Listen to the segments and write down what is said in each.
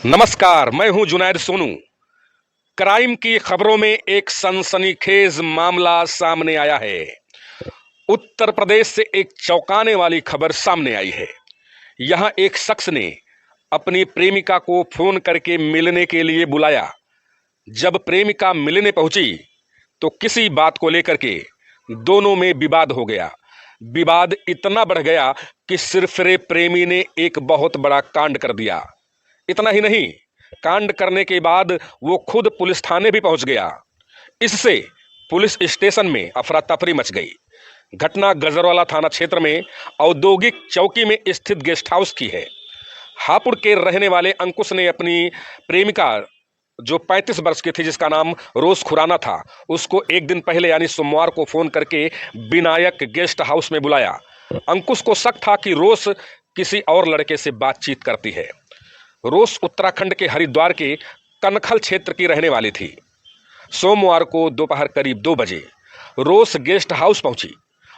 नमस्कार, मैं हूं जुनैद सोनू। क्राइम की खबरों में एक सनसनीखेज मामला सामने आया है। उत्तर प्रदेश से एक चौंकाने वाली खबर सामने आई है। यहां एक शख्स ने अपनी प्रेमिका को फोन करके मिलने के लिए बुलाया। जब प्रेमिका मिलने पहुंची तो किसी बात को लेकर के दोनों में विवाद हो गया। विवाद इतना बढ़ गया कि सिरफिरे प्रेमी ने एक बहुत बड़ा कांड कर दिया। इतना ही नहीं, कांड करने के बाद वो खुद पुलिस थाने भी पहुंच गया। इससे पुलिस स्टेशन में अफरा तफरी मच गई। घटना गजरवाला थाना क्षेत्र में औद्योगिक चौकी में स्थित गेस्ट हाउस की है। हापुड़ के रहने वाले अंकुश ने अपनी प्रेमिका, जो 35 वर्ष की थी, जिसका नाम रोज खुराना था, उसको एक दिन पहले यानी सोमवार को फोन करके विनायक गेस्ट हाउस में बुलाया। अंकुश को शक था कि रोज किसी और लड़के से बातचीत करती है। रोज उत्तराखंड के हरिद्वार के कनखल क्षेत्र की रहने वाली थी। सोमवार को दोपहर करीब 2 बजे रोज गेस्ट हाउस पहुंची।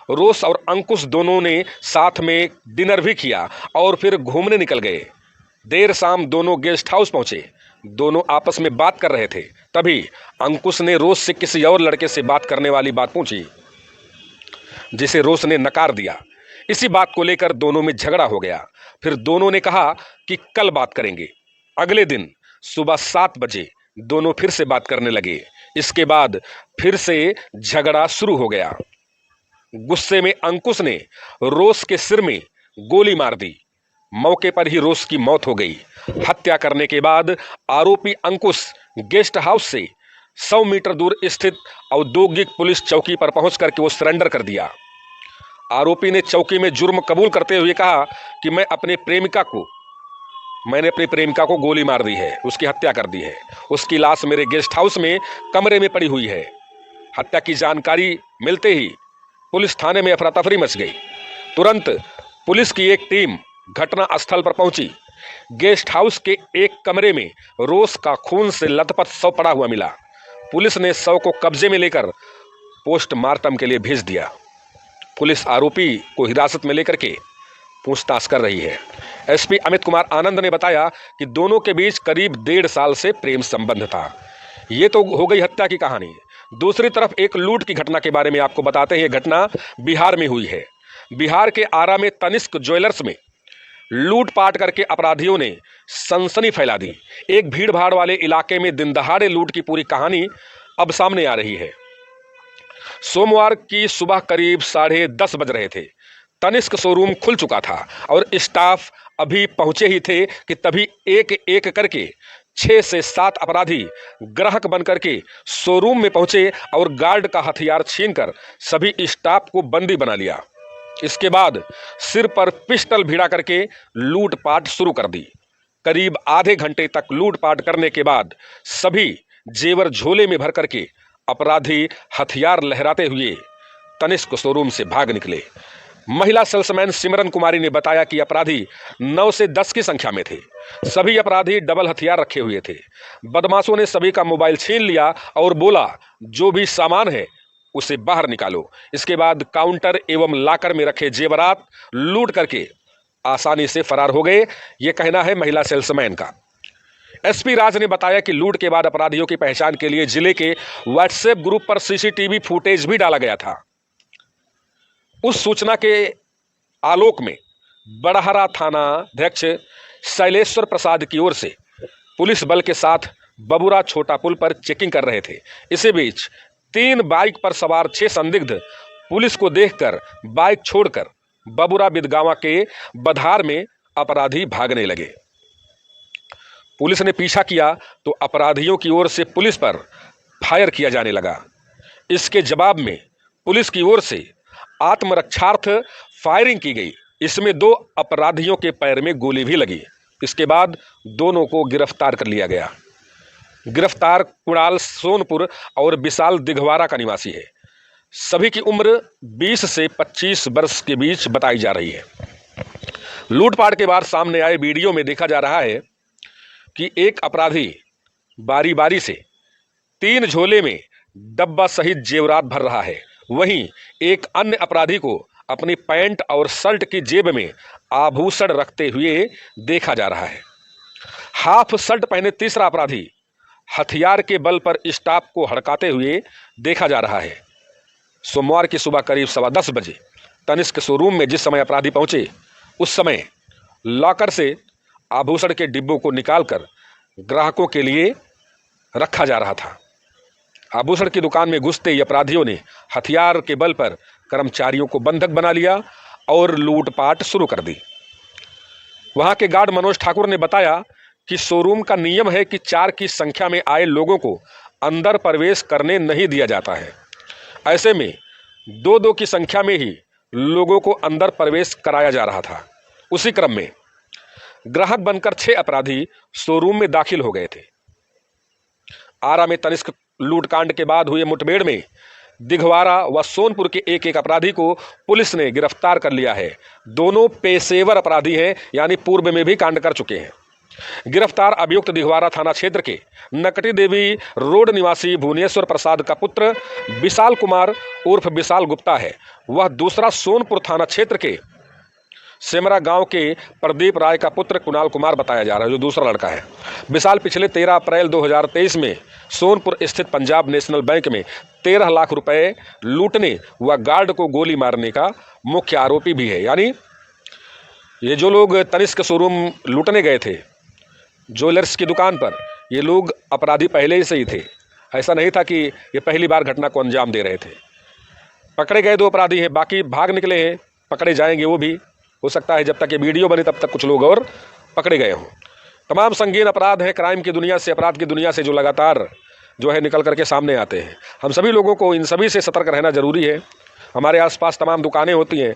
रोज और अंकुश दोनों ने साथ में डिनर भी किया और फिर घूमने निकल गए। देर शाम दोनों गेस्ट हाउस पहुंचे। दोनों आपस में बात कर रहे थे। तभी अंकुश ने रोज से किसी और लड़के से बात करने वाली बात पूछी, जिसे रोज ने नकार दिया। इसी बात को लेकर दोनों में झगड़ा हो गया। फिर दोनों ने कहा कि कल बात करेंगे। अगले दिन सुबह 7 बजे दोनों फिर से बात करने लगे। इसके बाद फिर से झगड़ा शुरू हो गया। गुस्से में अंकुश ने रोज के सिर में गोली मार दी। मौके पर ही रोज की मौत हो गई। हत्या करने के बाद आरोपी अंकुश गेस्ट हाउस से 100 मीटर दूर स्थित औद्योगिक पुलिस चौकी पर पहुंच करके वो सरेंडर कर दिया। आरोपी ने चौकी में जुर्म कबूल करते हुए कहा कि मैंने अपनी प्रेमिका को गोली मार दी है, उसकी हत्या कर दी है। उसकी लाश मेरे गेस्ट हाउस में कमरे में पड़ी हुई है। हत्या की जानकारी मिलते ही पुलिस थाने में अफरा तफरी मच गई। तुरंत पुलिस की एक टीम घटना स्थल पर पहुंची। गेस्ट हाउस के एक कमरे में रोज का खून से लथपथ शव पड़ा हुआ मिला। पुलिस ने शव को कब्जे में लेकर पोस्टमार्टम के लिए भेज दिया। पुलिस आरोपी को हिरासत में लेकर के पूछताछ कर रही है। एसपी अमित कुमार आनंद ने बताया कि दोनों के बीच करीब 1.5 साल से प्रेम संबंध था। ये तो हो गई हत्या की कहानी। दूसरी तरफ एक लूट की घटना के बारे में आपको बताते हैं। ये घटना बिहार में हुई है। बिहार के आरा में तनिष्क ज्वेलर्स में लूटपाट करके अपराधियों ने सनसनी फैला दी। एक भीड़ भाड़ वाले इलाके में दिन दहाड़े लूट की पूरी कहानी अब सामने आ रही है। सोमवार की सुबह करीब 10:30 बज रहे थे। तनिष्क शोरूम खुल चुका था और स्टाफ अभी पहुंचे ही थे कि तभी एक एक करके 6 से 7 अपराधी ग्राहक बनकर के शोरूम में पहुंचे और गार्ड का हथियार छीनकर सभी स्टाफ को बंदी बना लिया। इसके बाद सिर पर पिस्टल भिड़ा करके लूटपाट शुरू कर दी। करीब आधे घंटे तक लूटपाट करने के बाद सभी जेवर झोले में भर करके अपराधी हथियार लहराते हुए तनिष्क शोरूम से भाग निकले। महिला सेल्समैन सिमरन कुमारी ने बताया कि अपराधी 9 से 10 की संख्या में थे। सभी अपराधी डबल हथियार रखे हुए थे। बदमाशों ने सभी का मोबाइल छीन लिया और बोला, जो भी सामान है उसे बाहर निकालो। इसके बाद काउंटर एवं लाकर में रखे जेवरात लूट करके आसानी से फरार हो गए। ये कहना है महिला सेल्समैन का। एसपी राज ने बताया कि लूट के बाद अपराधियों की पहचान के लिए जिले के व्हाट्सएप ग्रुप पर सीसीटीवी फुटेज भी डाला गया था। उस सूचना के आलोक में बड़हरा थानाध्यक्ष शैलेश्वर प्रसाद की ओर से पुलिस बल के साथ बबुरा छोटा पुल पर चेकिंग कर रहे थे। इसी बीच 3 बाइक पर सवार 6 संदिग्ध पुलिस को देखकर बाइक छोड़कर बबुरा बिदगावा के बधार में अपराधी भागने लगे। पुलिस ने पीछा किया तो अपराधियों की ओर से पुलिस पर फायर किया जाने लगा। इसके जवाब में पुलिस की ओर से आत्मरक्षार्थ फायरिंग की गई। इसमें 2 अपराधियों के पैर में गोली भी लगी। इसके बाद दोनों को गिरफ्तार कर लिया गया। गिरफ्तार कुणाल सोनपुर और विशाल दिघवारा का निवासी है। सभी की उम्र 20 से 25 वर्ष के बीच बताई जा रही है। लूटपाट के बाद सामने आए वीडियो में देखा जा रहा है कि एक अपराधी बारी बारी से 3 झोले में डब्बा सहित जेवरात भर रहा है। वहीं एक अन्य अपराधी को अपनी पैंट और शर्ट की जेब में आभूषण रखते हुए देखा जा रहा है। हाफ शर्ट पहने तीसरा अपराधी हथियार के बल पर स्टाफ को हड़काते हुए देखा जा रहा है। सोमवार की सुबह करीब 10:15 बजे तनिष्क शोरूम में जिस समय अपराधी पहुंचे, उस समय लॉकर से आभूषण के डिब्बों को निकालकर ग्राहकों के लिए रखा जा रहा था। आभूषण की दुकान में घुसते ही अपराधियों ने हथियार के बल पर कर्मचारियों को बंधक बना लिया और लूटपाट शुरू कर दी। वहां के गार्ड मनोज ठाकुर ने बताया कि शोरूम का नियम है कि 4 की संख्या में आए लोगों को अंदर प्रवेश करने नहीं दिया जाता है। ऐसे में 2-2 की संख्या में ही लोगों को अंदर प्रवेश कराया जा रहा था। उसी क्रम में ग्राहक बनकर 6 अपराधी शोरूम में दाखिल हो गए थे। आरा में तनिष्क लूटकांड के बाद हुए मुठभेड़ में दिघवारा व सोनपुर के एक अपराधी को पुलिस ने गिरफ्तार कर लिया है। दोनों पेशेवर अपराधी हैं, यानी पूर्व में भी कांड कर चुके हैं। गिरफ्तार अभियुक्त दिघवारा थाना क्षेत्र के नकटी देवी रोड निवासी भुवनेश्वर प्रसाद का पुत्र विशाल कुमार उर्फ विशाल गुप्ता है। वह दूसरा सोनपुर थाना क्षेत्र के सेमरा गांव के प्रदीप राय का पुत्र कुणाल कुमार बताया जा रहा है, जो दूसरा लड़का है। विशाल पिछले 13 अप्रैल 2023 में सोनपुर स्थित पंजाब नेशनल बैंक में 13 लाख रुपए लूटने व गार्ड को गोली मारने का मुख्य आरोपी भी है। यानी ये जो लोग तनिष्क शोरूम लूटने गए थे ज्वेलर्स की दुकान पर, ये लोग अपराधी पहले से ही थे। ऐसा नहीं था कि ये पहली बार घटना को अंजाम दे रहे थे। पकड़े गए 2 अपराधी हैं, बाकी भाग निकले हैं, पकड़े जाएंगे वो भी। हो सकता है जब तक ये वीडियो बने तब तक कुछ लोग और पकड़े गए हों। तमाम संगीन अपराध हैं क्राइम की दुनिया से, अपराध की दुनिया से, जो लगातार जो है निकल करके सामने आते हैं। हम सभी लोगों को इन सभी से सतर्क रहना जरूरी है। हमारे आसपास तमाम दुकानें होती हैं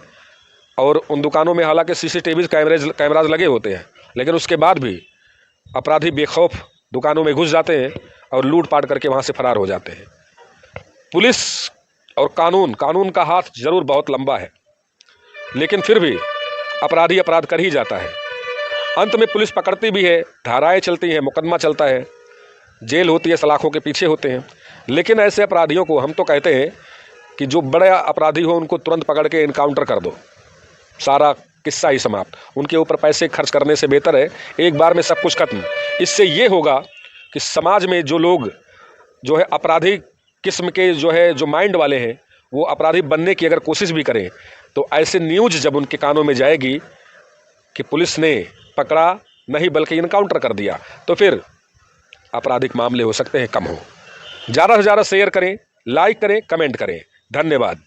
और उन दुकानों में हालांकि CCTV कैमराज लगे होते हैं, लेकिन उसके बाद भी अपराधी बेखौफ दुकानों में घुस जाते हैं और लूटपाट करके वहाँ से फरार हो जाते हैं। पुलिस और कानून का हाथ जरूर बहुत लंबा है, लेकिन फिर भी अपराधी अपराध कर ही जाता है। अंत में पुलिस पकड़ती भी है, धाराएं चलती हैं, मुकदमा चलता है, जेल होती है, सलाखों के पीछे होते हैं। लेकिन ऐसे अपराधियों को हम तो कहते हैं कि जो बड़े अपराधी हो उनको तुरंत पकड़ के इनकाउंटर कर दो, सारा किस्सा ही समाप्त। उनके ऊपर पैसे खर्च करने से बेहतर है एक बार में सब कुछ खत्म। इससे ये होगा कि समाज में जो लोग जो है अपराधी किस्म के जो माइंड वाले हैं, वो अपराधी बनने की अगर कोशिश भी करें तो ऐसे न्यूज़ जब उनके कानों में जाएगी कि पुलिस ने पकड़ा नहीं बल्कि इनकाउंटर कर दिया, तो फिर आपराधिक मामले हो सकते हैं कम हो। ज़्यादा से ज़्यादा शेयर करें, लाइक करें, कमेंट करें। धन्यवाद।